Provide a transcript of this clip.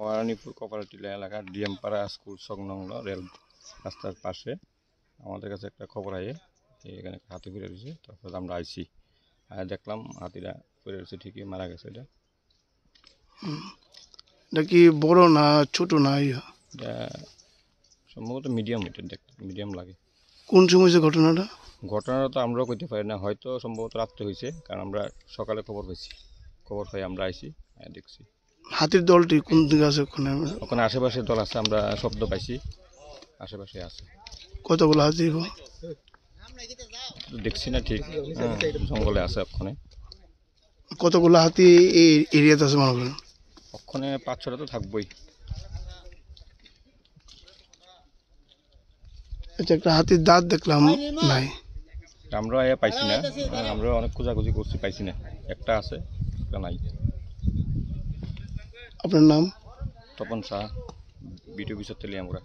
মহারানীপুর কপারটিলা এলাকার ডিএমপাড়া স্কুল সংলগ্ন রেল রাস্তার পাশে আমাদের কাছে একটা খবর আয়ে এখানে একটা হাতি ফিরে রয়েছে। তারপর আমরা আইছি দেখলাম হাতিটা ফিরে রয়েছে, ঠিকই মারা গেছে। এটা কি বড় না ছোট না? এটা সম্ভবত মিডিয়াম, এটা দেখতে মিডিয়াম লাগে। কোন সময় হয়েছে ঘটনাটা? ঘটনাটা তো আমরাও কইতে পারি না, হয়তো সম্ভবত রাত্রে হয়েছে, কারণ আমরা সকালে খবর পাই আমরা আইছি দেখছি। হাতির দলটি কোন দিকে আছে ওখানে? ওখানে আশেপাশে দল আছে, আমরা শব্দ পাইছি, আশেপাশে আছে। কতগুলো হাতি? দেখছি না ঠিক, জঙ্গলে আছে ওখানে। কতগুলো হাতি এই এরিয়াতে আছে মনে করেন? ওখানে 5-6টা তো থাকবোই। আচ্ছা, একটা হাতির দাঁত দেখলাম নাই। আমরা পাইছি না, আমরা অনেক খোঁজাখুঁজি করছি, পাইছি না। একটা আছে, একটা নাই। আপনার নাম? তপন শাহ, বিটিও বিষয় তেলিয়ামুড়া।